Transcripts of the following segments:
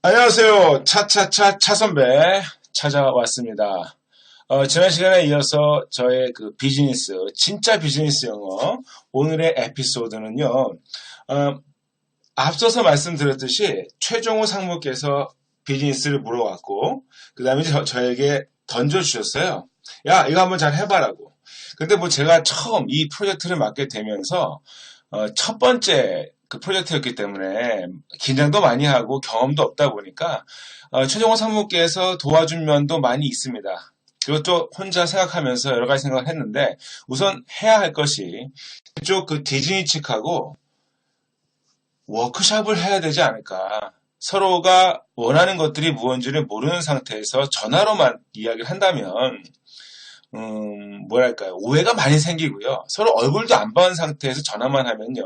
안녕하세요. 차차차 차선배 찾아왔습니다. 지난 시간에 이어서 저의 그 비즈니스, 진짜 비즈니스 영어 오늘의 에피소드는요. 어, 앞서서 말씀드렸듯이 최종호 상무께서 비즈니스를 물어봤고 그 다음에 저에게 던져주셨어요. 야, 이거 한번 잘 해봐라고. 근데 뭐 제가 처음 이 프로젝트를 맡게 되면서 첫 번째 그 프로젝트였기 때문에 긴장도 많이 하고 경험도 없다 보니까 최종호 상무께서 도와준 면도 많이 있습니다. 그것도 혼자 생각하면서 여러 가지 생각을 했는데 우선 해야 할 것이 그쪽 그 디즈니 측하고 워크숍을 해야 되지 않을까. 서로가 원하는 것들이 무언지를 모르는 상태에서 전화로만 이야기를 한다면 뭐랄까요. 오해가 많이 생기고요. 서로 얼굴도 안 봐온 상태에서 전화만 하면요.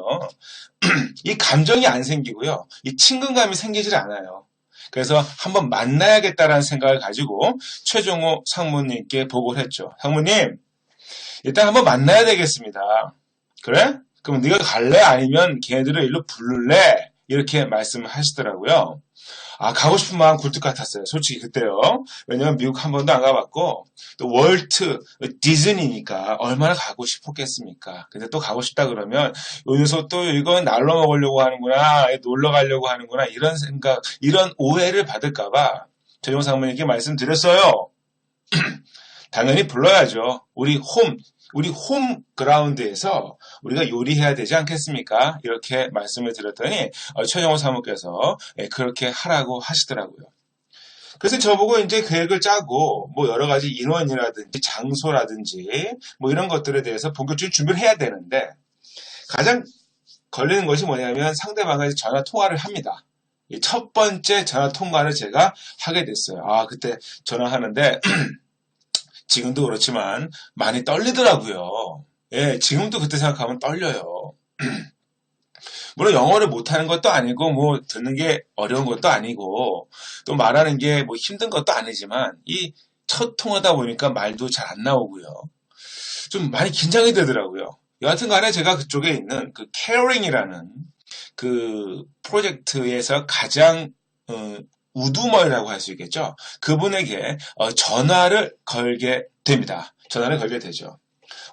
이 감정이 안 생기고요. 이 친근감이 생기질 않아요. 그래서 한번 만나야겠다라는 생각을 가지고 최종호 상무님께 보고를 했죠. 상무님, 일단 한번 만나야 되겠습니다. 그래? 그럼 네가 갈래? 아니면 걔네들을 일로 부를래? 이렇게 말씀을 하시더라고요. 가고 싶은 마음 굴뚝 같았어요. 솔직히 그때요. 왜냐면 미국 한 번도 안 가봤고, 또 월트, 디즈니니까 얼마나 가고 싶었겠습니까? 근데 또 가고 싶다 그러면, 여기서 또 이건 날로 먹으려고 하는구나, 놀러 가려고 하는구나, 이런 생각, 이런 오해를 받을까봐, 최종 상무님께 말씀드렸어요. 당연히 불러야죠. 우리 홈 그라운드에서 우리가 요리해야 되지 않겠습니까? 이렇게 말씀을 드렸더니 최정호 사무께서 그렇게 하라고 하시더라고요. 그래서 저보고 이제 계획을 짜고 뭐 여러 가지 인원이라든지 장소라든지 뭐 이런 것들에 대해서 본격적인 준비를 해야 되는데 가장 걸리는 것이 뭐냐면 상대방과 전화 통화를 합니다. 첫 번째 전화 통화를 제가 하게 됐어요. 그때 전화하는데 지금도 그렇지만 많이 떨리더라고요. 예, 지금도 그때 생각하면 떨려요. 물론 영어를 못하는 것도 아니고 뭐 듣는 게 어려운 것도 아니고 또 말하는 게 뭐 힘든 것도 아니지만 이 첫 통화다 보니까 말도 잘 안 나오고요. 좀 많이 긴장이 되더라고요. 여하튼 간에 제가 그쪽에 있는 그 caring이라는 그 프로젝트에서 가장 우두머리라고 할 수 있겠죠. 그분에게 전화를 걸게 됩니다. 전화를 걸게 되죠.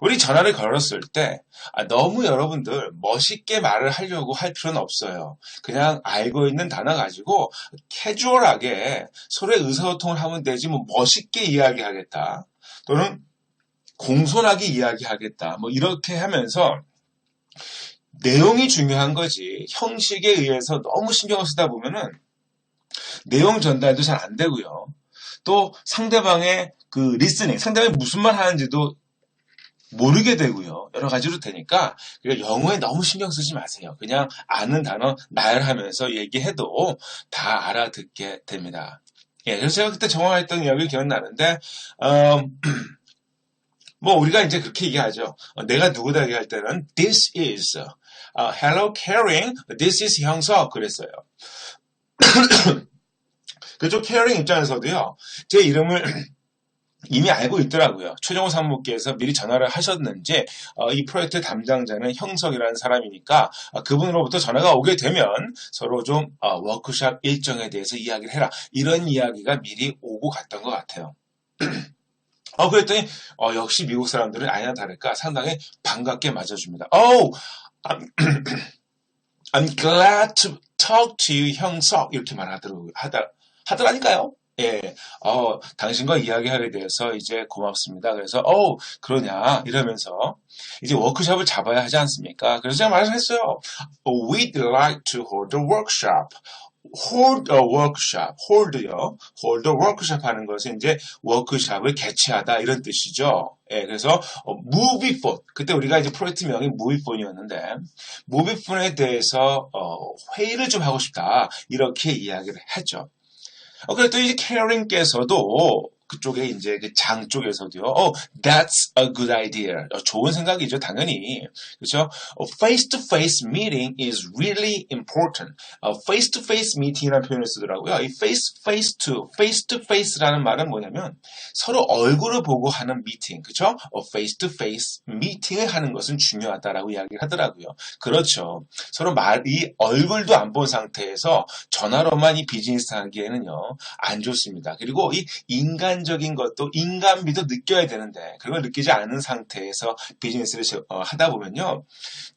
우리 전화를 걸었을 때 너무 여러분들 멋있게 말을 하려고 할 필요는 없어요. 그냥 알고 있는 단어 가지고 캐주얼하게 서로의 의사소통을 하면 되지 뭐 멋있게 이야기하겠다. 또는 공손하게 이야기하겠다. 뭐 이렇게 하면서 내용이 중요한 거지 형식에 의해서 너무 신경을 쓰다 보면은 내용 전달도 잘 안 되고요. 또 상대방의 그 리스닝, 상대방이 무슨 말 하는지도 모르게 되고요. 여러 가지로 되니까 영어에 너무 신경 쓰지 마세요. 그냥 아는 단어 나열하면서 얘기해도 다 알아듣게 됩니다. 예, 그래서 제가 그때 정황했던 이야기를 기억나는데 뭐 우리가 이제 그렇게 얘기하죠. 내가 누구다 얘기할 때는 this is hello caring, this is 형석 그랬어요. 그쪽 케어링 입장에서도요. 제 이름을 이미 알고 있더라고요. 최정호 상무께서 미리 전화를 하셨는지 이 프로젝트 담당자는 형석이라는 사람이니까 그분으로부터 전화가 오게 되면 서로 좀 워크숍 일정에 대해서 이야기를 해라. 이런 이야기가 미리 오고 갔던 것 같아요. 그랬더니 역시 미국 사람들은 아니나 다를까 상당히 반갑게 맞아줍니다. I'm glad to talk to you, 형석 이렇게 하더라니까요. 예, 당신과 이야기하게 돼서 이제 고맙습니다. 그래서, 그러냐, 이러면서, 이제 워크숍을 잡아야 하지 않습니까? 그래서 제가 말을 했어요. We'd like to hold a workshop. hold a workshop. hold요. hold a workshop 하는 것은 이제 워크숍을 개최하다, 이런 뜻이죠. 예, 그래서, 무비폰. 그때 우리가 이제 프로젝트명이 무비폰이었는데, 무비폰에 대해서, 회의를 좀 하고 싶다. 이렇게 이야기를 했죠. 그랬더니 이제 캐링께서도 그쪽에 이제 그 장 쪽에서도요. That's a good idea. 좋은 생각이죠, 당연히. 그렇죠? Face-to-face meeting is really important. Face-to-face meeting이라는 표현을 쓰더라고요. 이 face-to-face라는 말은 뭐냐면 서로 얼굴을 보고 하는 미팅, 그렇죠? Face-to-face meeting을 하는 것은 중요하다라고 이야기를 하더라고요. 그렇죠. 서로 이 얼굴도 안 본 상태에서 전화로만 이 비즈니스 하기에는요, 안 좋습니다. 그리고 이 인간적인 것도 인간미도 느껴야 되는데 그걸 느끼지 않은 상태에서 비즈니스를 하다 보면요,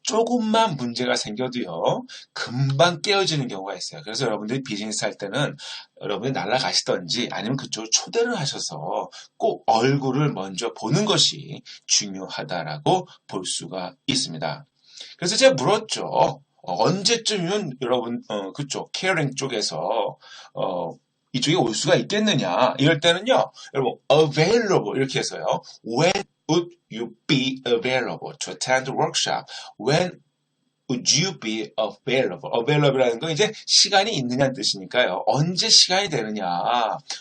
조금만 문제가 생겨도요, 금방 깨어지는 경우가 있어요. 그래서 여러분들이 비즈니스 할 때는 여러분이 날아가시던지 아니면 그쪽으로 초대를 하셔서 꼭 얼굴을 먼저 보는 것이 중요하다라고 볼 수가 있습니다. 그래서 제가 물었죠. 언제쯤이면 여러분 그쪽 케어링 쪽에서 이쪽에 올 수가 있겠느냐. 이럴 때는요. 여러분 available 이렇게 해서요. When would you be available to attend the workshop? When would you be available? available이라는 건 이제 시간이 있느냐는 뜻이니까요. 언제 시간이 되느냐.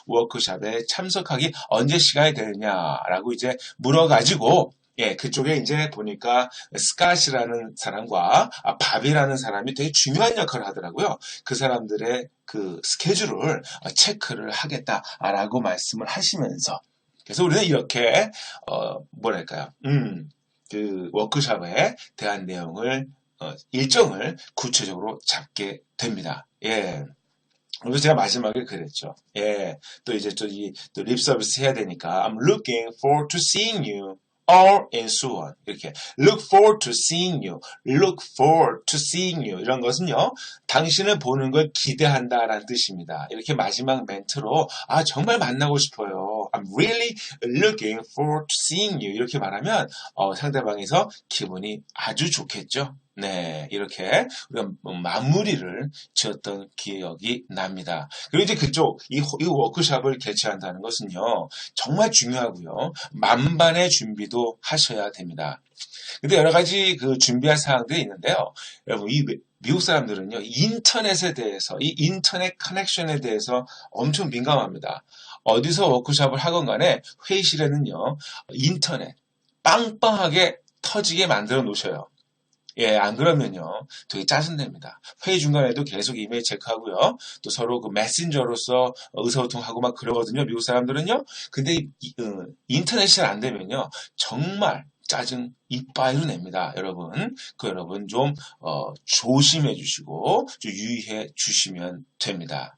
워크숍에 참석하기 언제 시간이 되느냐라고 이제 물어가지고 예, 그쪽에 이제 보니까 스캇이라는 사람과 밥이라는 사람이 되게 중요한 역할을 하더라고요. 그 사람들의 그 스케줄을 체크를 하겠다라고 말씀을 하시면서 그래서 우리는 이렇게 뭐랄까요? 그 워크숍에 대한 내용을 일정을 구체적으로 잡게 됩니다. 예. 그래서 제가 마지막에 그랬죠. 예. 또 이제 또 립 서비스 해야 되니까 I'm looking forward to seeing you. or in 수원 이렇게 look forward to seeing you, look forward to seeing you 이런 것은요 당신을 보는 걸 기대한다라는 뜻입니다. 이렇게 마지막 멘트로 정말 만나고 싶어요. I'm really looking forward to seeing you 이렇게 말하면 상대방에서 기분이 아주 좋겠죠. 네, 이렇게 우리가 마무리를 지었던 기억이 납니다. 그리고 이제 그쪽 이 워크숍을 개최한다는 것은요 정말 중요하고요 만반의 준비도 하셔야 됩니다. 근데 여러 가지 그 준비할 사항들이 있는데요. 여러분 이 미국 사람들은요 인터넷에 대해서 이 인터넷 커넥션에 대해서 엄청 민감합니다. 어디서 워크숍을 하건 간에 회의실에는요 인터넷 빵빵하게 터지게 만들어 놓으셔요. 예, 안 그러면요, 되게 짜증납니다. 회의 중간에도 계속 이메일 체크하고요, 또 서로 그 메신저로서 의사소통하고 막 그러거든요, 미국 사람들은요. 근데 인터넷이 안 되면요, 정말 짜증 이빠이로 냅니다, 여러분. 여러분 좀 조심해 주시고 좀 유의해 주시면 됩니다.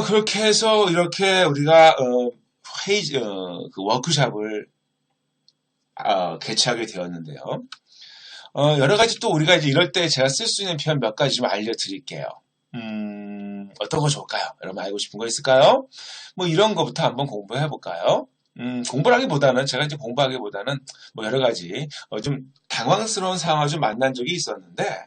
그렇게 해서 이렇게 우리가 그 워크숍을 개최하게 되었는데요. 여러 가지 또 우리가 이제 이럴 때 제가 쓸 수 있는 표현 몇 가지 좀 알려드릴게요. 어떤 거 좋을까요? 여러분 알고 싶은 거 있을까요? 뭐 이런 거부터 한번 공부해 볼까요? 공부하기보다는 제가 이제 공부하기보다는 뭐 여러 가지 좀 당황스러운 상황을 좀 만난 적이 있었는데,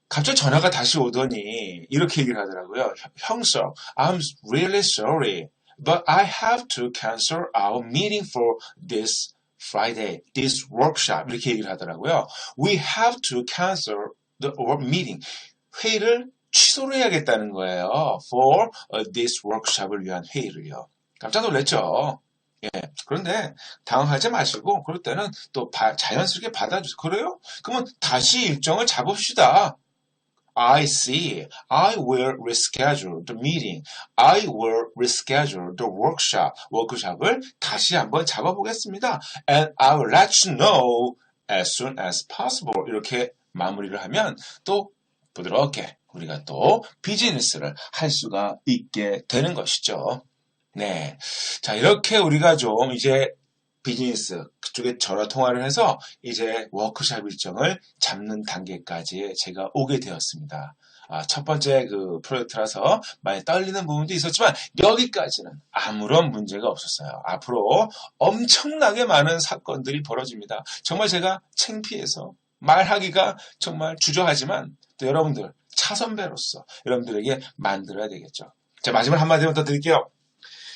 갑자기 전화가 다시 오더니 이렇게 얘기를 하더라고요. 형서, I'm really sorry, but I have to cancel our meeting for this Friday, this workshop 이렇게 얘기를 하더라고요. We have to cancel the meeting. 회의를 취소를 해야겠다는 거예요. For this workshop을 위한 회의를요. 깜짝 놀랐죠. 예. 그런데 당황하지 마시고 그럴 때는 또 자연스럽게 받아주세요. 그래요? 그러면 다시 일정을 잡읍시다. I see. I will reschedule the meeting. I will reschedule the workshop. 워크숍을 다시 한번 잡아보겠습니다. And I will let you know as soon as possible. 이렇게 마무리를 하면 또 부드럽게 우리가 또 비즈니스를 할 수가 있게 되는 것이죠. 네. 자, 이렇게 우리가 좀 이제 비즈니스 그쪽에 전화 통화를 해서 이제 워크숍 일정을 잡는 단계까지 제가 오게 되었습니다. 첫 번째 그 프로젝트라서 많이 떨리는 부분도 있었지만 여기까지는 아무런 문제가 없었어요. 앞으로 엄청나게 많은 사건들이 벌어집니다. 정말 제가 창피해서 말하기가 정말 주저하지만 또 여러분들 차선배로서 여러분들에게 만들어야 되겠죠. 자, 마지막 한마디만 더 드릴게요.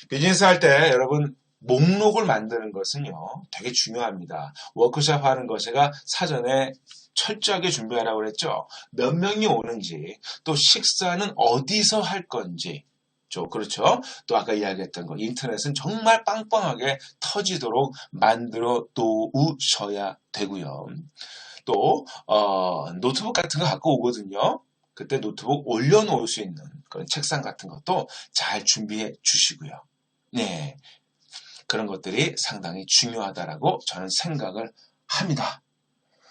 비즈니스 할 때 여러분 목록을 만드는 것은요 되게 중요합니다. 워크숍 하는 거 제가 사전에 철저하게 준비하라고 그랬죠. 몇 명이 오는지 또 식사는 어디서 할 건지 죠. 그렇죠. 또 아까 이야기했던 거 인터넷은 정말 빵빵하게 터지도록 만들어 놓으셔야 되고요. 또 노트북 같은 거 갖고 오거든요. 그때 노트북 올려놓을 수 있는 그런 책상 같은 것도 잘 준비해 주시고요. 네, 그런 것들이 상당히 중요하다라고 저는 생각을 합니다.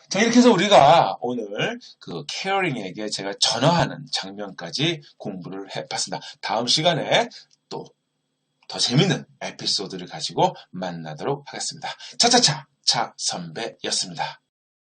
자, 이렇게 해서 우리가 오늘 그 케어링에게 제가 전화하는 장면까지 공부를 해봤습니다. 다음 시간에 또 더 재밌는 에피소드를 가지고 만나도록 하겠습니다. 차차차 차 선배였습니다.